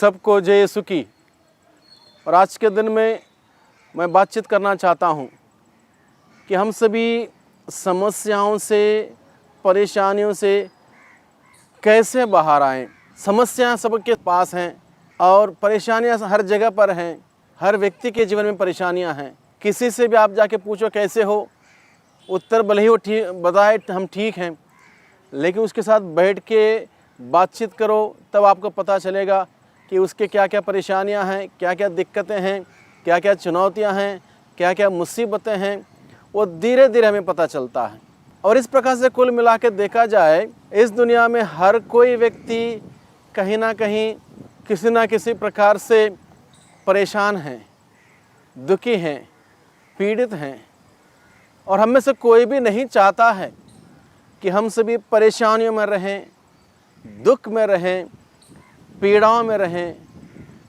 सबको जय यीशु की। और आज के दिन में मैं बातचीत करना चाहता हूँ कि हम सभी समस्याओं से, परेशानियों से कैसे बाहर आएं। समस्याएं सबके पास हैं और परेशानियां हर जगह पर हैं। हर व्यक्ति के जीवन में परेशानियां हैं। किसी से भी आप जाके पूछो कैसे हो, उत्तर भले ही वो बताए हम ठीक हैं, लेकिन उसके साथ बैठ के बातचीत करो तब आपको पता चलेगा कि उसके क्या क्या परेशानियां हैं, क्या क्या दिक्कतें हैं, क्या क्या चुनौतियां हैं, क्या क्या मुसीबतें हैं, वो धीरे धीरे हमें पता चलता है। और इस प्रकार से कुल मिला के देखा जाए, इस दुनिया में हर कोई व्यक्ति कहीं ना कहीं किसी ना किसी प्रकार से परेशान हैं, दुखी हैं, पीड़ित हैं। और हम में से कोई भी नहीं चाहता है कि हम सभी परेशानियों में रहें, दुख में रहें, पीड़ाओं में रहें,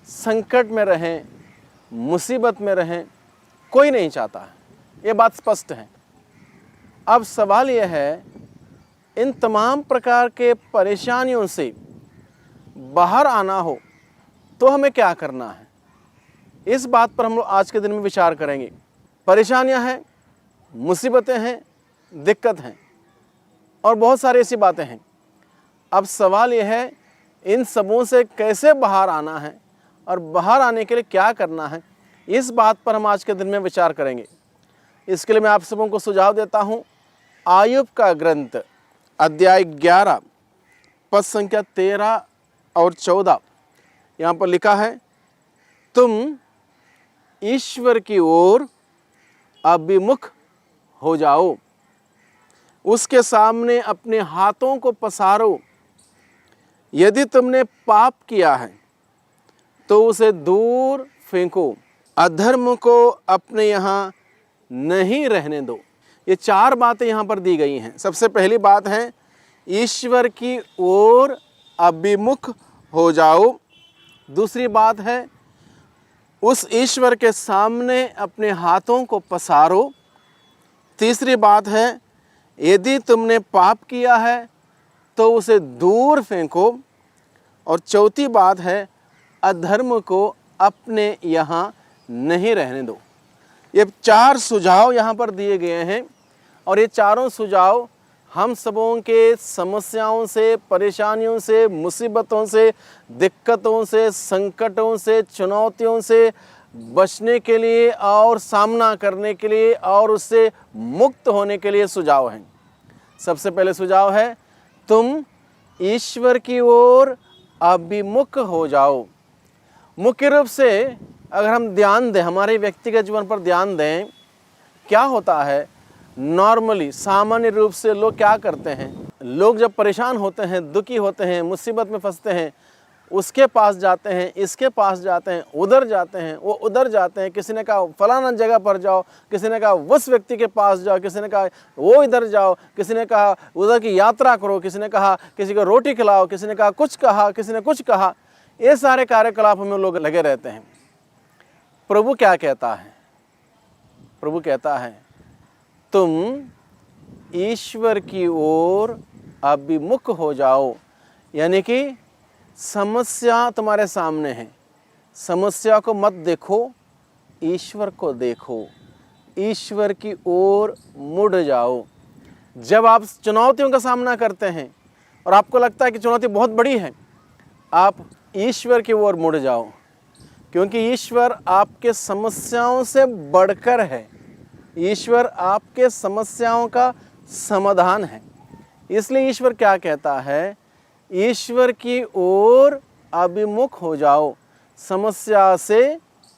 संकट में रहें, मुसीबत में रहें। कोई नहीं चाहता है, ये बात स्पष्ट है। अब सवाल यह है, इन तमाम प्रकार के परेशानियों से बाहर आना हो तो हमें क्या करना है, इस बात पर हम लोग आज के दिन में विचार करेंगे। परेशानियां हैं, मुसीबतें हैं, दिक्कत हैं और बहुत सारी ऐसी बातें हैं। अब सवाल यह है, इन सबों से कैसे बाहर आना है और बाहर आने के लिए क्या करना है, इस बात पर हम आज के दिन में विचार करेंगे। इसके लिए मैं आप सबों को सुझाव देता हूँ, आयुब का ग्रंथ अध्याय 11 पद संख्या 13 और 14। यहाँ पर लिखा है, तुम ईश्वर की ओर अभिमुख हो जाओ, उसके सामने अपने हाथों को पसारो। यदि तुमने पाप किया है तो उसे दूर फेंको, अधर्म को अपने यहाँ नहीं रहने दो। ये 4 बातें यहाँ पर दी गई हैं। सबसे पहली बात है, ईश्वर की ओर अभिमुख हो जाओ। दूसरी बात है, उस ईश्वर के सामने अपने हाथों को पसारो। तीसरी बात है, यदि तुमने पाप किया है तो उसे दूर फेंको। और चौथी बात है, अधर्म को अपने यहाँ नहीं रहने दो। ये 4 सुझाव यहाँ पर दिए गए हैं और ये चारों सुझाव हम सबों के समस्याओं से, परेशानियों से, मुसीबतों से, दिक्कतों से, संकटों से, चुनौतियों से बचने के लिए और सामना करने के लिए और उससे मुक्त होने के लिए सुझाव हैं। सबसे पहले सुझाव है, तुम ईश्वर की ओर अभिमुख हो जाओ। मुख्य रूप से अगर हम ध्यान दें, हमारे व्यक्तिगत जीवन पर ध्यान दें, क्या होता है, नॉर्मली सामान्य रूप से लोग क्या करते हैं, लोग जब परेशान होते हैं, दुखी होते हैं, मुसीबत में फंसते हैं, उसके पास जाते हैं, इसके पास जाते हैं, उधर जाते हैं, वो उधर जाते हैं। किसी ने कहा फलाना जगह पर जाओ, किसी ने कहा उस व्यक्ति के पास जाओ, किसी ने कहा वो इधर जाओ, किसी ने कहा उधर की यात्रा करो, किसी ने कहा किसी को रोटी खिलाओ, किसी ने कहा कुछ कहा, किसी ने कुछ कहा। ये सारे कार्यकलाप में लोग लगे रहते हैं। प्रभु क्या कहता है? प्रभु कहता है, तुम ईश्वर की ओर अभिमुख हो जाओ। यानी कि समस्या तुम्हारे सामने है, समस्या को मत देखो, ईश्वर को देखो, ईश्वर की ओर मुड़ जाओ। जब आप चुनौतियों का सामना करते हैं और आपको लगता है कि चुनौती बहुत बड़ी है, आप ईश्वर की ओर मुड़ जाओ, क्योंकि ईश्वर आपके समस्याओं से बढ़कर है। ईश्वर आपके समस्याओं का समाधान है। इसलिए ईश्वर क्या कहता है, ईश्वर की ओर अभिमुख हो जाओ, समस्या से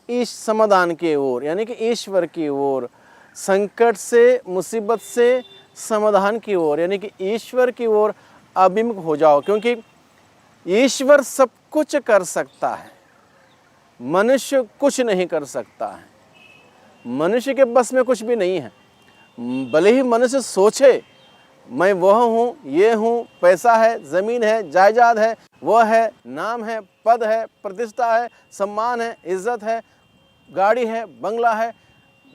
इस समाधान की ओर, यानी कि ईश्वर की ओर, संकट से, मुसीबत से समाधान की ओर, यानी कि ईश्वर की ओर अभिमुख हो जाओ। क्योंकि ईश्वर सब कुछ कर सकता है, मनुष्य कुछ नहीं कर सकता है। मनुष्य के बस में कुछ भी नहीं है। भले ही मनुष्य सोचे मैं वह हूँ, ये हूँ, पैसा है, ज़मीन है, जायदाद है, वह है, नाम है, पद है, प्रतिष्ठा है, सम्मान है, इज्जत है, गाड़ी है, बंगला है।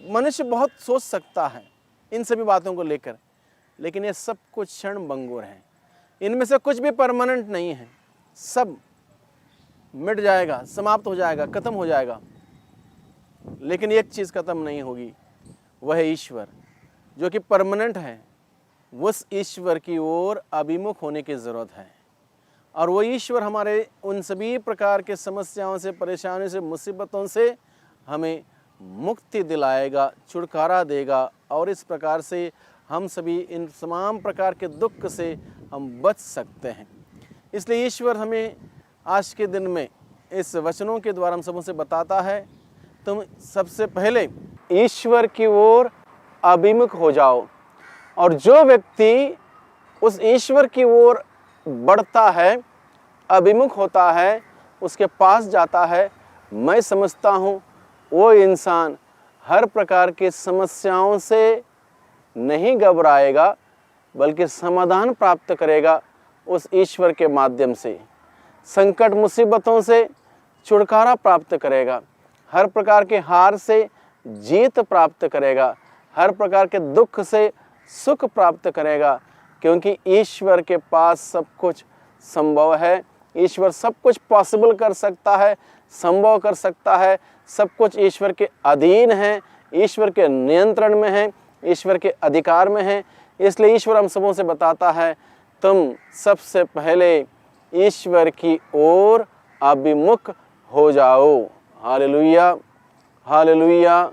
मनुष्य बहुत सोच सकता है इन सभी बातों को लेकर, लेकिन ये सब कुछ क्षण भंगुर है। इनमें से कुछ भी परमानेंट नहीं है। सब मिट जाएगा, समाप्त हो जाएगा, खत्म हो जाएगा, लेकिन एक चीज़ खत्म नहीं होगी, वह है ईश्वर जो कि परमानेंट है। उस ईश्वर की ओर अभिमुख होने की ज़रूरत है, और वो ईश्वर हमारे उन सभी प्रकार के समस्याओं से, परेशानियों से, मुसीबतों से हमें मुक्ति दिलाएगा, छुटकारा देगा, और इस प्रकार से हम सभी इन तमाम प्रकार के दुख से हम बच सकते हैं। इसलिए ईश्वर हमें आज के दिन में इस वचनों के द्वारा हम सबों से बताता है, तुम सबसे पहले ईश्वर की ओर अभिमुख हो जाओ। और जो व्यक्ति उस ईश्वर की ओर बढ़ता है, अभिमुख होता है, उसके पास जाता है, मैं समझता हूँ वो इंसान हर प्रकार की समस्याओं से नहीं घबराएगा, बल्कि समाधान प्राप्त करेगा उस ईश्वर के माध्यम से। संकट मुसीबतों से छुटकारा प्राप्त करेगा, हर प्रकार के हार से जीत प्राप्त करेगा, हर प्रकार के दुख से सुख प्राप्त करेगा, क्योंकि ईश्वर के पास सब कुछ संभव है। ईश्वर सब कुछ पॉसिबल कर सकता है, संभव कर सकता है, सब कुछ ईश्वर के अधीन है, ईश्वर के नियंत्रण में है, ईश्वर के अधिकार में है। इसलिए ईश्वर हम सबों से बताता है, तुम सबसे पहले ईश्वर की ओर अभिमुख हो जाओ। Hallelujah, hallelujah,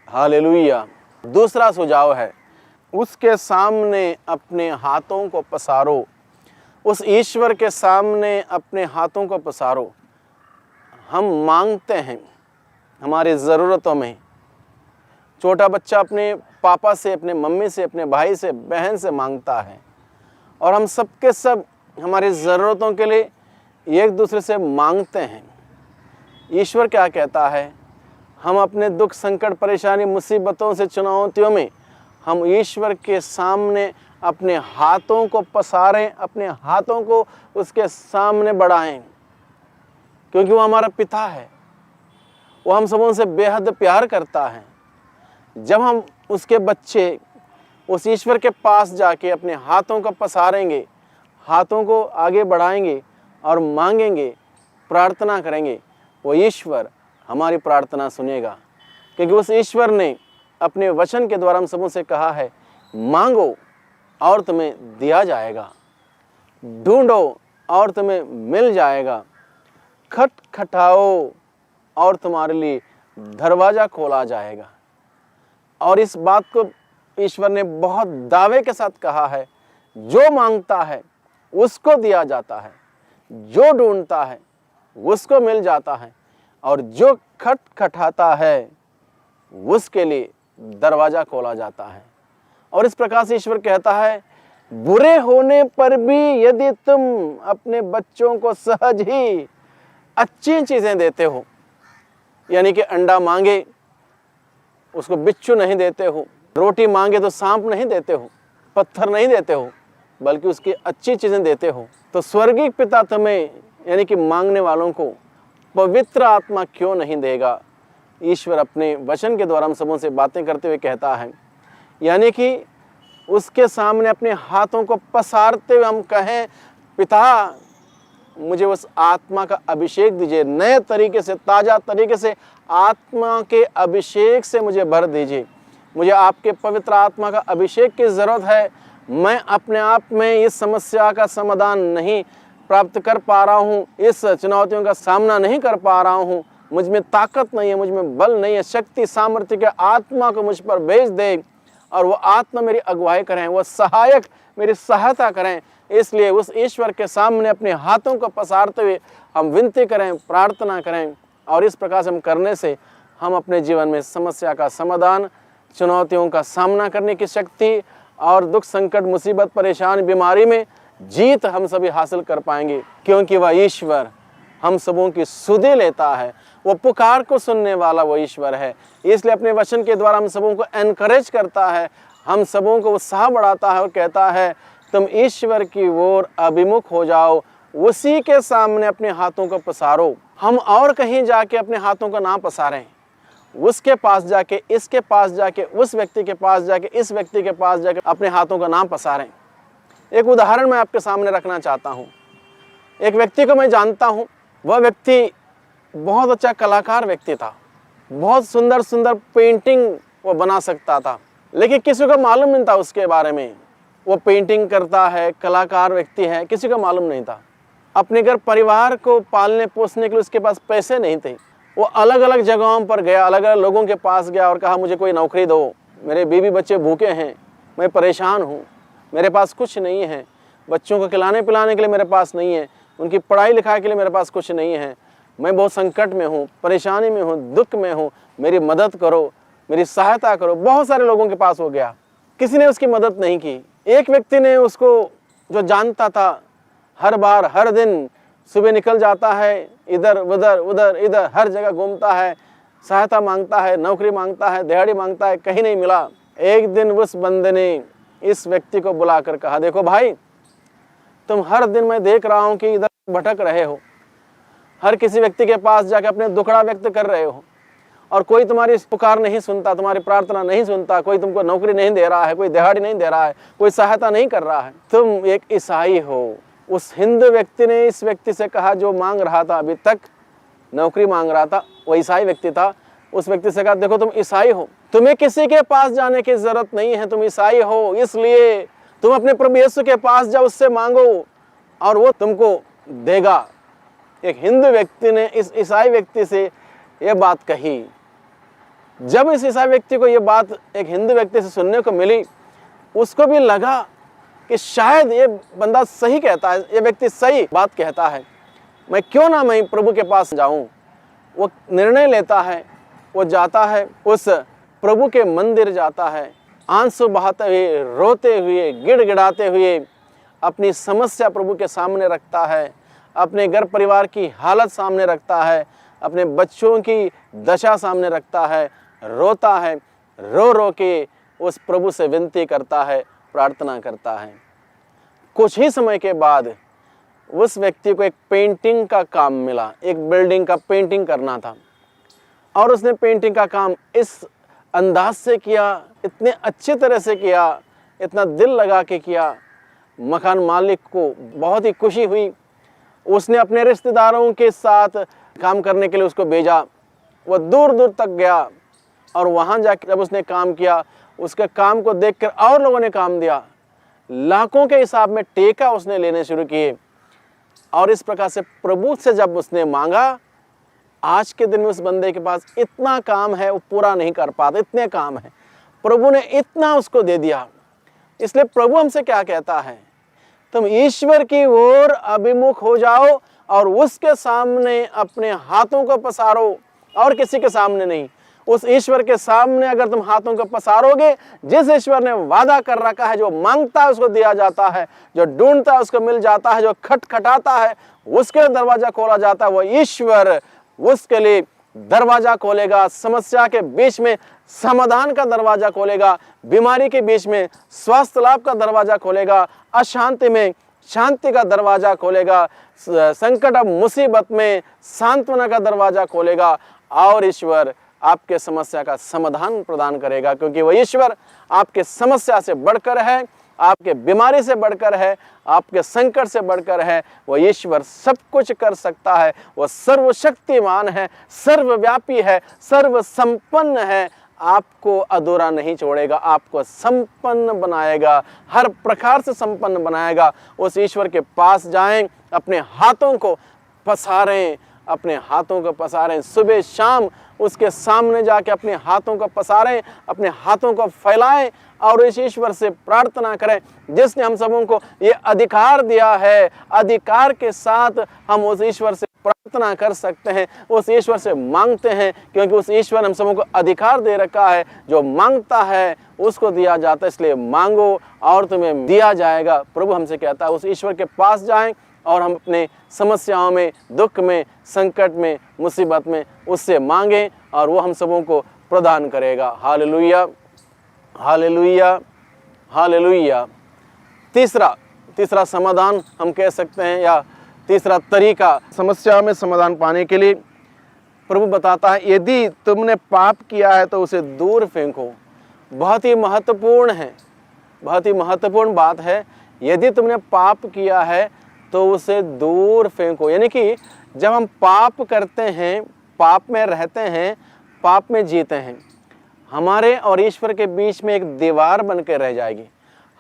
hallelujah. दूसरा सुझाव है, उसके सामने अपने हाथों को पसारो। उस ईश्वर के सामने अपने हाथों को पसारो। हम मांगते हैं हमारी ज़रूरतों में। छोटा बच्चा अपने पापा से, अपने मम्मी से, अपने भाई से, बहन से मांगता है, और हम सब के सब हमारी ज़रूरतों के लिए एक दूसरे से मांगते हैं। ईश्वर क्या कहता है? हम अपने दुख, संकट, परेशानी, मुसीबतों से, चुनौतियों में हम ईश्वर के सामने अपने हाथों को पसारें, अपने हाथों को उसके सामने बढ़ाएं, क्योंकि वो हमारा पिता है। वो हम सबों से बेहद प्यार करता है। जब हम उसके बच्चे उस ईश्वर के पास जाके अपने हाथों को पसारेंगे, हाथों को आगे बढ़ाएंगे और मांगेंगे, प्रार्थना करेंगे, वो ईश्वर हमारी प्रार्थना सुनेगा, क्योंकि उस ईश्वर ने अपने वचन के द्वारा हम सबों से कहा है, मांगो और तुम्हें दिया जाएगा, ढूंढो और तुम्हें मिल जाएगा, खटखटाओ और तुम्हारे लिए दरवाज़ा खोला जाएगा। और इस बात को ईश्वर ने बहुत दावे के साथ कहा है, जो मांगता है उसको दिया जाता है, जो ढूंढता है उसको मिल जाता है, और जो खटखटाता है उसके लिए दरवाज़ा खोला जाता है। और इस प्रकार से ईश्वर कहता है, बुरे होने पर भी यदि तुम अपने बच्चों को सहज ही अच्छी चीज़ें देते हो, यानी कि अंडा मांगे उसको बिच्छू नहीं देते हो, रोटी मांगे तो सांप नहीं देते हो, पत्थर नहीं देते हो, बल्कि उसकी अच्छी चीज़ें देते हो, तो स्वर्गीय पिता तुम्हें, यानी कि मांगने वालों को, पवित्र आत्मा क्यों नहीं देगा? ईश्वर अपने वचन के द्वारा हम सबों से बातें करते हुए कहता है, यानी कि उसके सामने अपने हाथों को पसारते हुए हम कहें, पिता मुझे उस आत्मा का अभिषेक दीजिए, नए तरीके से, ताज़ा तरीके से आत्मा के अभिषेक से मुझे भर दीजिए। मुझे आपके पवित्र आत्मा का अभिषेक की ज़रूरत है। मैं अपने आप में इस समस्या का समाधान नहीं प्राप्त कर पा रहा हूँ, इस चुनौतियों का सामना नहीं कर पा रहा हूँ, मुझ में ताकत नहीं है, मुझ में बल नहीं है। शक्ति सामर्थ्य के आत्मा को मुझ पर भेज दे, और वो आत्मा मेरी अगुवाई करें, वो सहायक मेरी सहायता करें। इसलिए उस ईश्वर के सामने अपने हाथों को पसारते हुए हम विनती करें, प्रार्थना करें, और इस प्रकार से हम करने से हम अपने जीवन में समस्या का समाधान, चुनौतियों का सामना करने की शक्ति और दुख, संकट, मुसीबत, परेशानी, बीमारी में जीत हम सभी हासिल कर पाएंगे, क्योंकि वह ईश्वर हम सबों की सुधि लेता है। वो पुकार को सुनने वाला वो ईश्वर है। इसलिए अपने वचन के द्वारा हम सबों को एनकरेज करता है, हम सबों को उत्साह बढ़ाता है और कहता है, तुम ईश्वर की ओर अभिमुख हो जाओ, उसी के सामने अपने हाथों को पसारो। हम और कहीं जाके अपने हाथों को ना पसारें, उसके पास जाके, इसके पास जाके, उस व्यक्ति के पास जाके, इस व्यक्ति के पास जाके अपने हाथों का ना पसारें। एक उदाहरण मैं आपके सामने रखना चाहता हूँ। एक व्यक्ति को मैं जानता हूँ, वह व्यक्ति बहुत अच्छा कलाकार व्यक्ति था, बहुत सुंदर सुंदर पेंटिंग वो बना सकता था, लेकिन किसी को मालूम नहीं था उसके बारे में। वो पेंटिंग करता है, कलाकार व्यक्ति है, किसी को मालूम नहीं था। अपने घर परिवार को पालने पोसने के लिए उसके पास पैसे नहीं थे। वो अलग अलग जगहों पर गया, अलग अलग लोगों के पास गया और कहा मुझे कोई नौकरी दो, मेरे बीवी बच्चे भूखे हैं, मैं परेशान हूँ, मेरे पास कुछ नहीं है, बच्चों को खिलाने पिलाने के लिए मेरे पास नहीं है, उनकी पढ़ाई लिखाई के लिए मेरे पास कुछ नहीं है, मैं बहुत संकट में हूँ, परेशानी में हूँ, दुख में हूँ, मेरी मदद करो, मेरी सहायता करो। बहुत सारे लोगों के पास हो गया, किसी ने उसकी मदद नहीं की। एक व्यक्ति ने उसको, जो जानता था, हर बार हर दिन सुबह निकल जाता है, इधर उधर उधर इधर हर जगह घूमता है, सहायता मांगता है, नौकरी मांगता है, दिहाड़ी मांगता है, कहीं नहीं मिला। एक दिन उस बंदे ने इस व्यक्ति को बुलाकर कहा, देखो भाई, तुम हर दिन मैं देख रहा हूँ कि इधर भटक रहे हो, हर किसी व्यक्ति के पास जाकर अपने दुखड़ा व्यक्त कर रहे हो और कोई तुम्हारी पुकार नहीं सुनता, तुम्हारी प्रार्थना नहीं सुनता, कोई तुमको नौकरी नहीं दे रहा है, कोई दिहाड़ी नहीं दे रहा है, कोई सहायता नहीं कर रहा है, तुम एक ईसाई हो। उस हिंदू व्यक्ति ने इस व्यक्ति से कहा, जो मांग रहा था, अभी तक नौकरी मांग रहा था, वो ईसाई व्यक्ति था। उस व्यक्ति से कहा, देखो तुम ईसाई हो, तुम्हें किसी के पास जाने की जरूरत नहीं है, तुम ईसाई हो, इसलिए तुम अपने प्रभु यीशु के पास जाओ, उससे मांगो और वो तुमको देगा। एक हिंदू व्यक्ति ने इस ईसाई व्यक्ति से ये बात कही। जब इस ईसाई व्यक्ति को ये बात एक हिंदू व्यक्ति से सुनने को मिली, उसको भी लगा कि शायद ये बंदा सही कहता है, ये व्यक्ति सही बात कहता है, मैं क्यों ना मैं प्रभु के पास जाऊं। वो निर्णय लेता है, वो जाता है, उस प्रभु के मंदिर जाता है, आंसू बहाते हुए, रोते हुए, गिड़गिड़ाते हुए अपनी समस्या प्रभु के सामने रखता है, अपने घर परिवार की हालत सामने रखता है, अपने बच्चों की दशा सामने रखता है, रोता है, रो रो के उस प्रभु से विनती करता है, प्रार्थना करता है। कुछ ही समय के बाद उस व्यक्ति को एक पेंटिंग का काम मिला, एक बिल्डिंग का पेंटिंग करना था और उसने पेंटिंग का काम इस अंदाज से किया, इतने अच्छी तरह से किया, इतना दिल लगा के किया, मकान मालिक को बहुत ही खुशी हुई। उसने अपने रिश्तेदारों के साथ काम करने के लिए उसको भेजा। वह दूर दूर तक गया और वहाँ जाकर जब उसने काम किया, उसके काम को देखकर और लोगों ने काम दिया, लाखों के हिसाब में टेका उसने लेने शुरू किए। और इस प्रकार से प्रभु से जब उसने मांगा, आज के दिन में उस बंदे के पास इतना काम है, वो पूरा नहीं कर पाता, इतने काम है, प्रभु ने इतना उसको दे दिया। इसलिए प्रभु हमसे क्या कहता है, तुम ईश्वर की ओर अभिमुख हो जाओ और उसके सामने अपने हाथों को पसारो, और किसी के सामने नहीं। उस ईश्वर के सामने अगर तुम हाथों को पसारोगे, जिस ईश्वर ने वादा कर रखा है, जो मांगता है उसको दिया जाता है, जो ढूंढता है उसको मिल जाता है, जो खटखटाता है उसके लिए दरवाजा खोला जाता है, वो ईश्वर उसके लिए दरवाजा खोलेगा। समस्या के बीच में समाधान का दरवाजा खोलेगा, बीमारी के बीच में स्वास्थ्य लाभ का दरवाजा खोलेगा, अशांति में शांति का दरवाजा खोलेगा, संकट और मुसीबत में सांत्वना का दरवाजा खोलेगा और ईश्वर आपके समस्या का समाधान प्रदान करेगा, क्योंकि वह ईश्वर आपके समस्या से बढ़कर है, आपके बीमारी से बढ़कर है, आपके संकट से बढ़कर है। वह ईश्वर सब कुछ कर सकता है, वह सर्वशक्तिमान है, सर्वव्यापी है, सर्वसंपन्न है। आपको अधूरा नहीं छोड़ेगा, आपको संपन्न बनाएगा, हर प्रकार से संपन्न बनाएगा। उस ईश्वर के पास जाएं, अपने हाथों को पसारें, अपने हाथों को पसारें, सुबह शाम उसके सामने जाके अपने हाथों को पसारें, अपने हाथों को फैलाएं और इस ईश्वर से प्रार्थना करें जिसने हम सबों को ये अधिकार दिया है। अधिकार के साथ हम उस ईश्वर से प्रार्थना कर सकते हैं, उस ईश्वर से मांगते हैं, क्योंकि उस ईश्वर ने हम सबों को अधिकार दे रखा है, जो मांगता है उसको दिया जाता है। इसलिए मांगो और तुम्हें दिया जाएगा। प्रभु हमसे कहता है उस ईश्वर के पास जाएं और हम अपने समस्याओं में, दुख में, संकट में, मुसीबत में उससे मांगें और वो हम सबों को प्रदान करेगा। Hallelujah, hallelujah, hallelujah. तीसरा समाधान हम कह सकते हैं, या तीसरा तरीका समस्या में समाधान पाने के लिए प्रभु बताता है, यदि तुमने पाप किया है तो उसे दूर फेंको। बहुत ही महत्वपूर्ण है, बहुत ही महत्वपूर्ण बात है। यदि तुमने पाप किया है तो उसे दूर फेंको, यानी कि जब हम पाप करते हैं, पाप में रहते हैं, पाप में जीते हैं, हमारे और ईश्वर के बीच में एक दीवार बन के रह जाएगी।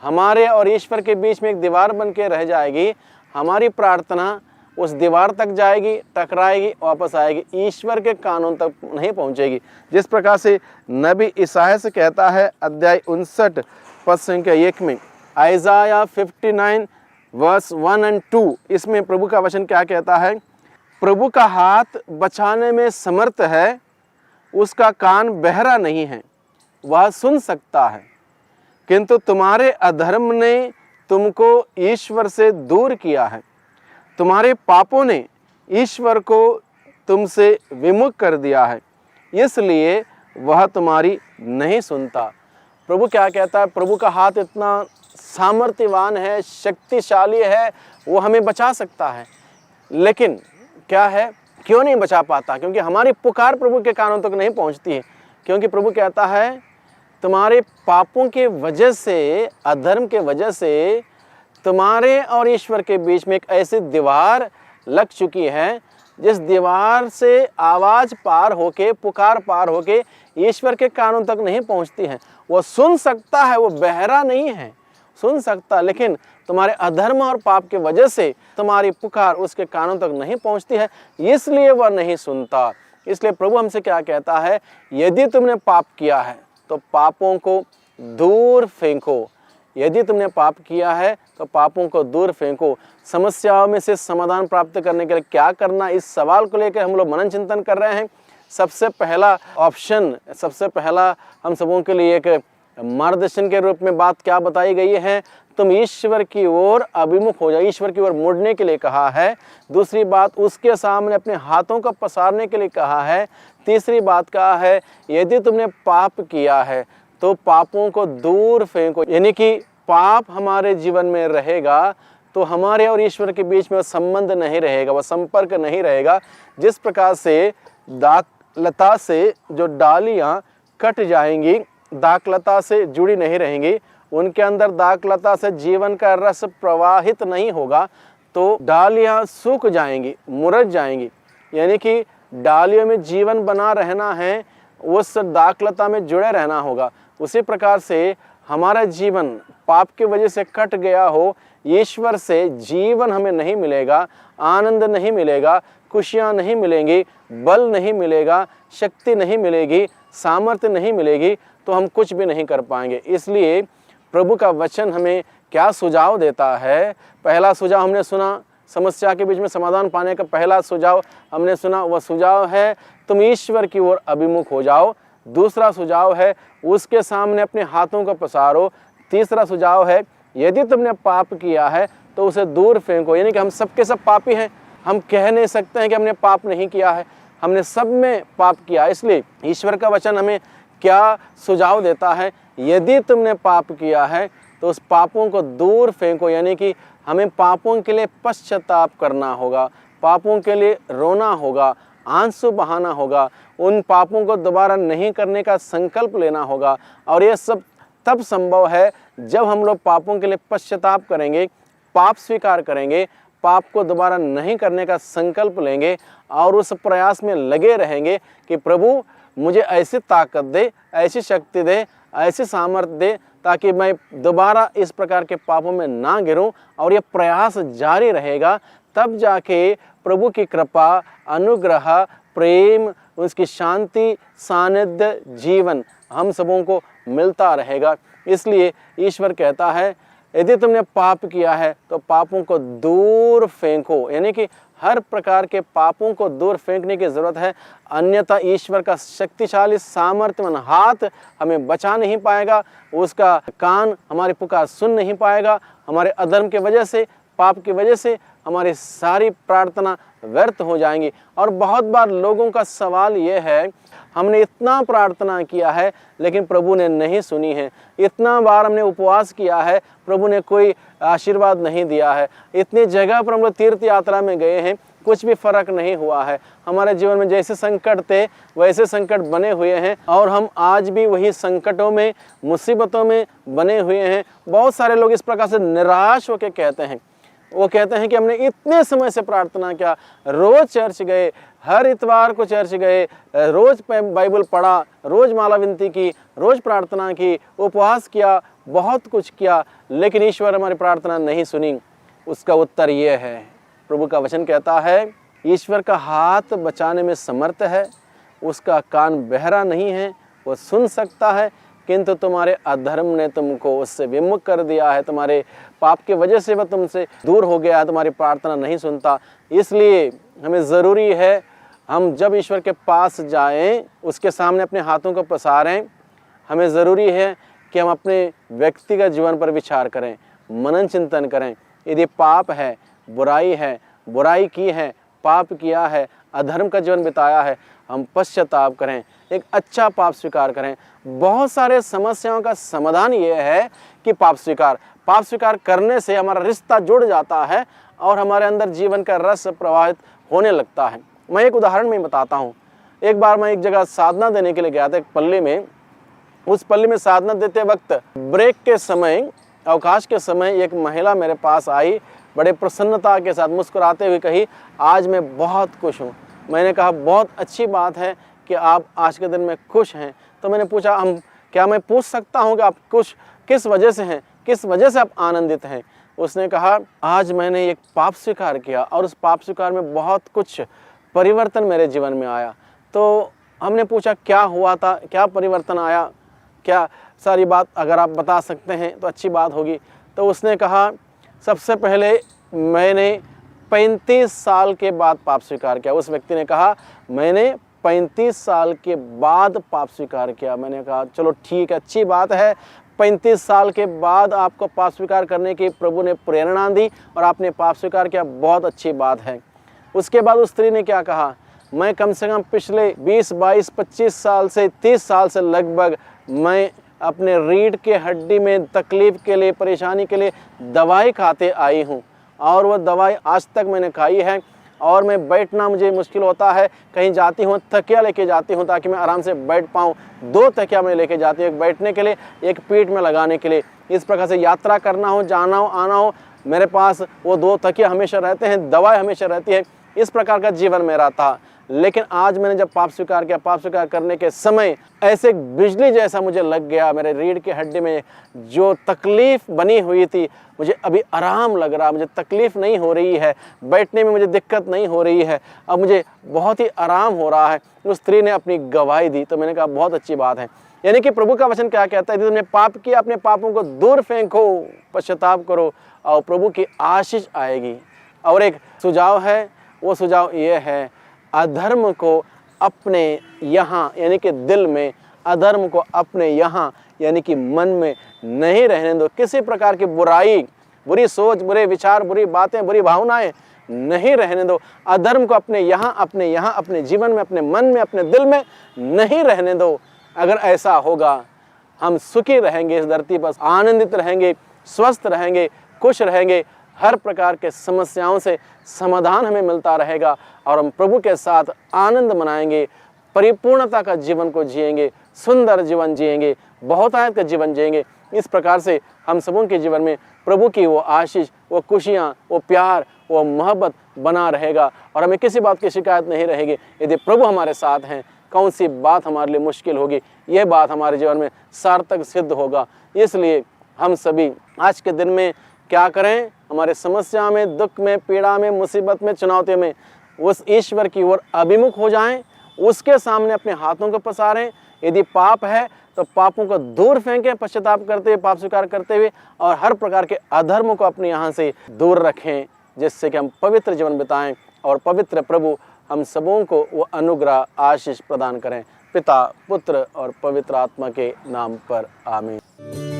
हमारे और ईश्वर के बीच में एक दीवार बन के रह जाएगी। हमारी प्रार्थना उस दीवार तक जाएगी, टकराएगी, वापस आएगी, ईश्वर के कानून तक नहीं पहुंचेगी। जिस प्रकार से नबी ईसाया से कहता है, अध्याय 59 पद संख्या 1 में, आइज़ाया 59 वर्स 1 और 2, इसमें प्रभु का वचन क्या कहता है? प्रभु का हाथ बचाने में समर्थ है, उसका कान बहरा नहीं है, वह सुन सकता है, किंतु तुम्हारे अधर्म ने तुमको ईश्वर से दूर किया है, तुम्हारे पापों ने ईश्वर को तुमसे विमुख कर दिया है, इसलिए वह तुम्हारी नहीं सुनता। प्रभु क्या कहता है? प्रभु का हाथ इतना सामर्थ्यवान है, शक्तिशाली है, वो हमें बचा सकता है। लेकिन क्या है, क्यों नहीं बचा पाता? क्योंकि हमारी पुकार प्रभु के कानों तक नहीं पहुंचती है। क्योंकि प्रभु कहता है, तुम्हारे पापों के वजह से, अधर्म के वजह से तुम्हारे और ईश्वर के बीच में एक ऐसी दीवार लग चुकी है, जिस दीवार से आवाज़ पार होके, पुकार पार होके ईश्वर के कानों तक नहीं पहुंचती है। वो सुन सकता है, वो बहरा नहीं है, सुन सकता, लेकिन तुम्हारे अधर्म और पाप की वजह से तुम्हारी पुकार उसके कानों तक नहीं पहुंचती है, इसलिए वह नहीं सुनता। इसलिए प्रभु हमसे क्या कहता है? यदि तुमने पाप किया है तो पापों को दूर फेंको। यदि तुमने पाप किया है तो पापों को दूर फेंको। समस्याओं में से समाधान प्राप्त करने के लिए क्या करना, इस सवाल को लेकर हम लोग मनन चिंतन कर रहे हैं। सबसे पहला ऑप्शन, सबसे पहला हम सबों के लिए एक मार्गदर्शन के रूप में बात क्या बताई गई है? तुम ईश्वर की ओर अभिमुख हो जाओ, ईश्वर की ओर मुड़ने के लिए कहा है। दूसरी बात, उसके सामने अपने हाथों को पसारने के लिए कहा है। तीसरी बात कहा है, यदि तुमने पाप किया है तो पापों को दूर फेंको। यानी कि पाप हमारे जीवन में रहेगा तो हमारे और ईश्वर के बीच में वह संबंध नहीं रहेगा, वह संपर्क नहीं रहेगा। जिस प्रकार से दाखलता से जो डालियाँ कट जाएंगी, दाखलता से जुड़ी नहीं रहेंगी, उनके अंदर दाखलता से जीवन का रस प्रवाहित नहीं होगा, तो डालियाँ सूख जाएंगी, मुरझ जाएंगी। यानी कि डालियों में जीवन बना रहना है, उस दाखलता में जुड़े रहना होगा। उसी प्रकार से हमारा जीवन पाप की वजह से कट गया हो, ईश्वर से जीवन हमें नहीं मिलेगा, आनंद नहीं मिलेगा, खुशियाँ नहीं मिलेंगी, बल नहीं मिलेगा, शक्ति नहीं मिलेगी, सामर्थ्य नहीं मिलेगी, तो हम कुछ भी नहीं कर पाएंगे। इसलिए प्रभु का वचन हमें क्या सुझाव देता है? पहला सुझाव हमने सुना, समस्या के बीच में समाधान पाने का पहला सुझाव हमने सुना, वह सुझाव है तुम ईश्वर की ओर अभिमुख हो जाओ। दूसरा सुझाव है उसके सामने अपने हाथों को पसारो। तीसरा सुझाव है यदि तुमने पाप किया है तो उसे दूर फेंको। यानी कि हम सबके सब पापी हैं, हम कह नहीं सकते हैं कि हमने पाप नहीं किया है, हमने सब में पाप किया। इसलिए ईश्वर का वचन हमें क्या सुझाव देता है? यदि तुमने पाप किया है तो उस पापों को दूर फेंको। यानी कि हमें पापों के लिए पश्चाताप करना होगा, पापों के लिए रोना होगा, आंसू बहाना होगा, उन पापों को दोबारा नहीं करने का संकल्प लेना होगा। और ये सब तब संभव है जब हम लोग पापों के लिए पश्चाताप करेंगे, पाप स्वीकार करेंगे, पाप को दोबारा नहीं करने का संकल्प लेंगे और उस प्रयास में लगे रहेंगे कि प्रभु मुझे ऐसी ताकत दे, ऐसी शक्ति दे, ऐसी सामर्थ्य दे ताकि मैं दोबारा इस प्रकार के पापों में ना गिरूं। और ये प्रयास जारी रहेगा, तब जाके प्रभु की कृपा, अनुग्रह, प्रेम, उसकी शांति, सानिध्य, जीवन हम सबों को मिलता रहेगा। इसलिए ईश्वर कहता है यदि तुमने पाप किया है तो पापों को दूर फेंको। यानी कि हर प्रकार के पापों को दूर फेंकने की ज़रूरत है, अन्यथा ईश्वर का शक्तिशाली सामर्थ्यवान हाथ हमें बचा नहीं पाएगा, उसका कान हमारी पुकार सुन नहीं पाएगा। हमारे अधर्म की वजह से, पाप की वजह से हमारी सारी प्रार्थना व्यर्थ हो जाएंगी। और बहुत बार लोगों का सवाल ये है, हमने इतना प्रार्थना किया है लेकिन प्रभु ने नहीं सुनी है, इतना बार हमने उपवास किया है, प्रभु ने कोई आशीर्वाद नहीं दिया है, इतनी जगह पर हम लोग तीर्थ यात्रा में गए हैं, कुछ भी फर्क नहीं हुआ है। हमारे जीवन में जैसे संकट थे वैसे संकट बने हुए हैं और हम आज भी वही संकटों में, मुसीबतों में बने हुए हैं। बहुत सारे लोग इस प्रकार से निराश होकर कहते हैं, वो कहते हैं कि हमने इतने समय से प्रार्थना किया, रोज़ चर्च गए, हर इतवार को चर्च गए, रोज़ बाइबल पढ़ा, रोज़ माला विनती की, रोज़ प्रार्थना की, उपवास किया, बहुत कुछ किया, लेकिन ईश्वर हमारी प्रार्थना नहीं सुनी। उसका उत्तर ये है, प्रभु का वचन कहता है, ईश्वर का हाथ बचाने में समर्थ है, उसका कान बहरा नहीं है, वो सुन सकता है, किंतु तुम्हारे अधर्म ने तुमको उससे विमुख कर दिया है, तुम्हारे पाप की वजह से वह तुमसे दूर हो गया है, तुम्हारी प्रार्थना नहीं सुनता। इसलिए हमें ज़रूरी है, हम जब ईश्वर के पास जाएं, उसके सामने अपने हाथों को पसारें, हमें ज़रूरी है कि हम अपने व्यक्तिगत जीवन पर विचार करें, मनन चिंतन करें। यदि पाप है, बुराई की है, पाप किया है, अधर्म का जीवन बिताया है, हम पश्चाताप करें, एक अच्छा पाप स्वीकार करें। बहुत सारे समस्याओं का समाधान ये है कि पाप स्वीकार करने से हमारा रिश्ता जुड़ जाता है और हमारे अंदर जीवन का रस प्रवाहित होने लगता है। मैं एक उदाहरण में बताता हूँ। एक बार मैं एक जगह साधना देने के लिए गया था, एक पल्ली में। उस पल्ली में साधना देते वक्त ब्रेक के समय, अवकाश के समय, एक महिला मेरे पास आई, बड़े प्रसन्नता के साथ मुस्कुराते हुए कही, आज मैं बहुत खुश हूँ। मैंने कहा, बहुत अच्छी बात है कि आप आज के दिन में खुश हैं। तो मैंने पूछा, क्या मैं पूछ सकता हूँ कि आप खुश किस वजह से हैं, किस वजह से आप आनंदित हैं? उसने कहा, आज मैंने एक पाप स्वीकार किया और उस पाप स्वीकार में बहुत कुछ परिवर्तन मेरे जीवन में आया। तो हमने पूछा, क्या हुआ था, क्या परिवर्तन आया, क्या सारी बात अगर आप बता सकते हैं तो अच्छी बात होगी। तो उसने कहा, सबसे पहले मैंने 35 साल के बाद पाप स्वीकार किया। उस व्यक्ति ने कहा, मैंने 35 साल के बाद पाप स्वीकार किया। मैंने कहा, चलो ठीक है, अच्छी बात है, 35 साल के बाद आपको पाप स्वीकार करने की प्रभु ने प्रेरणा दी और आपने पाप स्वीकार किया, बहुत अच्छी बात है। उसके बाद उस स्त्री ने क्या कहा, मैं कम से कम पिछले 20, 22, 25 साल से 30 साल से लगभग मैं अपने रीढ़ के हड्डी में तकलीफ़ के लिए, परेशानी के लिए दवाई खाते आई हूँ और वह दवाई आज तक मैंने खाई है और मैं बैठना मुझे मुश्किल होता है। कहीं जाती हूँ, तकिया लेके जाती हूँ ताकि मैं आराम से बैठ पाऊँ। 2 तकिया मैं लेके जाती हूँ, एक बैठने के लिए, एक पीठ में लगाने के लिए। इस प्रकार से यात्रा करना हो, जाना हो, आना हो, मेरे पास वो 2 तकिया हमेशा रहते हैं, दवाई हमेशा रहती है। इस प्रकार का जीवन मेरा था। लेकिन आज मैंने जब पाप स्वीकार किया, पाप स्वीकार करने के समय ऐसे बिजली जैसा मुझे लग गया, मेरे रीढ़ की हड्डी में जो तकलीफ़ बनी हुई थी, मुझे अभी आराम लग रहा, मुझे तकलीफ़ नहीं हो रही है, बैठने में मुझे दिक्कत नहीं हो रही है, अब मुझे बहुत ही आराम हो रहा है। उस स्त्री ने अपनी गवाही दी। तो मैंने कहा, बहुत अच्छी बात है। यानी कि प्रभु का वचन क्या कहता है, यदि तुमने पाप किया, अपने पापों को दूर फेंको, पश्चाताप करो और प्रभु की आशीष आएगी। और एक सुझाव है, वो सुझाव ये है, अधर्म को अपने यहाँ यानी कि दिल में, अधर्म को अपने यहाँ यानी कि मन में नहीं रहने दो। किसी प्रकार की बुराई, बुरी सोच, बुरे विचार, बुरी बातें, बुरी भावनाएं नहीं रहने दो। अधर्म को अपने यहाँ, अपने जीवन में, अपने मन में, अपने दिल में नहीं रहने दो। अगर ऐसा होगा, हम सुखी रहेंगे, इस धरती पर आनंदित रहेंगे, स्वस्थ रहेंगे, खुश रहेंगे, हर प्रकार के समस्याओं से समाधान हमें मिलता रहेगा और हम प्रभु के साथ आनंद मनाएंगे, परिपूर्णता का जीवन को जिएंगे, सुंदर जीवन जिएंगे, बहुतायत का जीवन जिएंगे। इस प्रकार से हम सबों के जीवन में प्रभु की वो आशीष, वो खुशियाँ, वो प्यार, वो मोहब्बत बना रहेगा और हमें किसी बात की शिकायत नहीं रहेगी। यदि प्रभु हमारे साथ हैं, कौन सी बात हमारे लिए मुश्किल होगी, यह बात हमारे जीवन में सार्थक सिद्ध होगा। इसलिए हम सभी आज के दिन में क्या करें, हमारे समस्या में, दुख में, पीड़ा में, मुसीबत में, चुनौती में उस ईश्वर की ओर अभिमुख हो जाएं, उसके सामने अपने हाथों को पसारें। यदि पाप है तो पापों को दूर फेंकें, पश्चाताप करते हुए, पाप स्वीकार करते हुए, और हर प्रकार के अधर्म को अपने यहाँ से दूर रखें, जिससे कि हम पवित्र जीवन बिताएं और पवित्र प्रभु हम सबों को वो अनुग्रह, आशीष प्रदान करें। पिता, पुत्र और पवित्र आत्मा के नाम पर आमीन।